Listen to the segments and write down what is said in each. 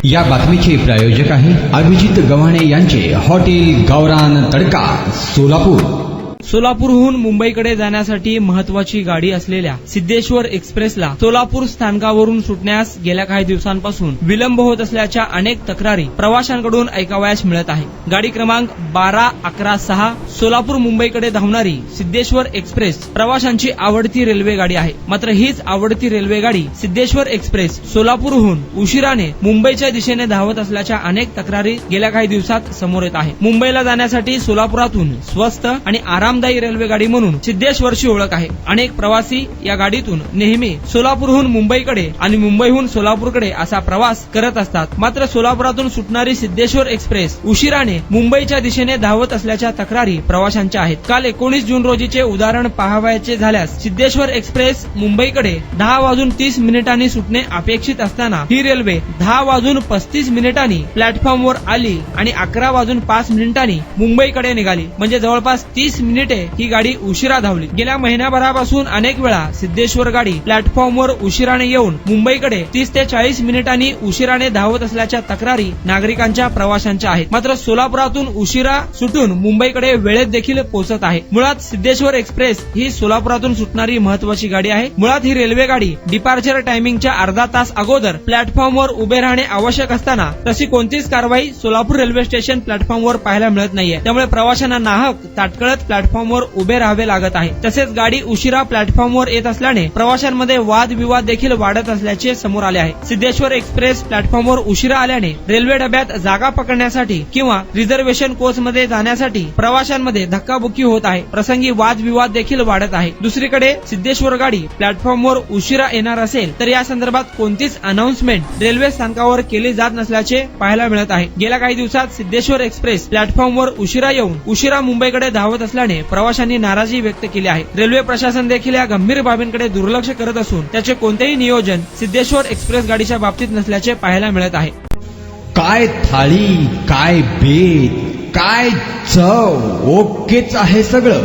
या बातमीचे प्रायोजक आहे अभिजित गव्हाणे यांचे हॉटेल गावरान तडका सोलापूर। सोलापूरहून मुंबईकडे जाण्यासाठी महत्वाची गाडी असलेल्या सिद्धेश्वर एक्सप्रेसला सोलापूर स्थानकावरून सुटण्यास गेल्या काही दिवसांपासून विलंब होत असल्याच्या अनेक तक्रारी प्रवाशांकडून ऐकावयास मिळत आहे। गाडी क्रमांक 12-11-6 सोलापूर मुंबईकडे धावणारी सिद्धेश्वर एक्सप्रेस प्रवाशांची आवडती रेल्वे गाडी आहे। मात्र हीच आवडती रेल्वे गाडी सिद्धेश्वर एक्सप्रेस सोलापूरहून उशिराने मुंबईच्या दिशेने धावत असल्याच्या अनेक तक्रारी गेल्या काही दिवसात समोर येत आहे। मुंबईला जाण्यासाठी सोलापुरातून स्वस्त आणि आरामदायी रेल्वे गाडी म्हणून सिद्धेश्वरची ओळख आहे। अनेक प्रवासी या गाडीतून नेहमी सोलापूरहून मुंबईकडे आणि मुंबईहून सोलापूरकडे असा प्रवास करत असतात। मात्र सोलापुरातून सुटणारी सिद्धेश्वर एक्सप्रेस उशिराने मुंबईच्या दिशेने धावत असल्याच्या तक्रारी प्रवाशांच्या आहेत। काल 19 जून रोजीचे उदाहरण पाहावयाचे झाल्यास सिद्धेश्वर एक्सप्रेस मुंबईकडे 10:30 सुटणे अपेक्षित असताना ही रेल्वे 10:35 प्लॅटफॉर्मवर आली आणि 11:05 मुंबईकडे निघाली। म्हणजे जवळपास 30 मिनिटे ही गाडी उशिरा धावली। गेल्या महिन्याभरापासून अनेक वेळा सिद्धेश्वर गाडी प्लॅटफॉर्मवर उशिराने येऊन मुंबईकडे 30 ते 40 मिनिटांनी उशिराने धावत असल्याच्या तक्रारी नागरिकांच्या प्रवाशांच्या आहेत। मात्र सोलापुरातून उशिरा सुटून मुंबईकडे वेळेत देखील पोहोचत आहे। मुळात सिद्धेश्वर एक्सप्रेस ही सोलापुरातून सुटणारी महत्वाची गाडी आहे। मुळात ही रेल्वे गाडी डिपार्चर टायमिंगच्या अर्धा तास अगोदर प्लॅटफॉर्मवर उभे राहणे आवश्यक असताना तशी कोणतीच कारवाई सोलापूर रेल्वे स्टेशन प्लॅटफॉर्मवर पाहायला मिळत नाहीये। त्यामुळे प्रवाशांना नाहक ताटकळत प्लॅटफॉर्मवर उभे राहावे लागत आहे। तसेच गाडी उशिरा प्लॅटफॉर्मवर येत असल्याने प्रवाशांमध्ये वादविवाद देखील वाढत असल्याचे समोर आले आहे। सिद्धेश्वर एक्सप्रेस प्लॅटफॉर्मवर उशिरा आल्याने रेल्वे डब्यात जागा पकडण्यासाठी किंवा रिझर्वेशन कोचमध्ये जाण्यासाठी प्रवाशांमध्ये धक्काबुक्की होत आहे। प्रसंगी वादविवाद देखील वाढत आहे। दुसरीकडे सिद्धेश्वर गाडी प्लॅटफॉर्मवर उशिरा येणार असेल तर या संदर्भात कोणतीच अनाउन्समेंट रेल्वे स्थानकावर केली जात नसल्याचे पाहायला मिळत आहे। गेल्या काही दिवसात सिद्धेश्वर एक्सप्रेस प्लॅटफॉर्मवर उशिरा येऊन उशिरा मुंबईकडे धावत असल्याने प्रवाशांनी नाराजी व्यक्त केली आहे। रेल्वे प्रशासन देखील या गंभीर बाबींकडे दुर्लक्ष करत असून त्याचे कोणतेही नियोजन सिद्धेश्वर एक्सप्रेस गाडीच्या बाबतीत नसल्याचे पाहायला मिळत आहे। काय थाळी, काय बेत, काय चव, ओकेच आहे सगळं।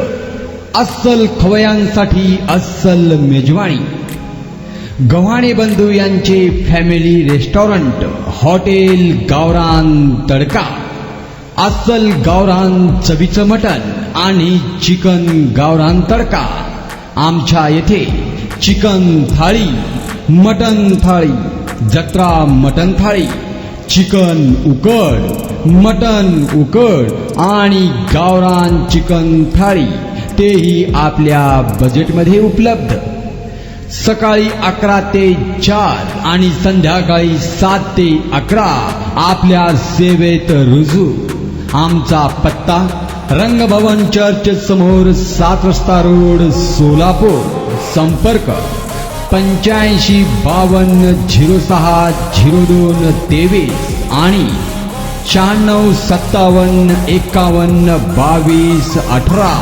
अस्सल खवयांसाठी अस्सल मेजवानी गव्हाणे बंधू यांचे फॅमिली रेस्टॉरंट हॉटेल गावरान तडका। अस्सल गावरान चवीचं मटण आणि चिकन गावरान तडका। आमच्या येथे चिकन थाळी, मटण थाळी, जत्रा मटण थाळी, चिकन उकड, मटण उकड आणि गावरान चिकन थाळी तेही आपल्या बजेटमध्ये उपलब्ध। सकाळी 11 ते 4 आणि संध्याकाळी 7 ते 11 आपल्या सेवेत रुजू। आमचा पत्ता रंगभवन चर्च समोर 7 रस्ता रोड सोलापूर। संपर्क 85 52 06 02 23 आणि 96 57 51 22 18।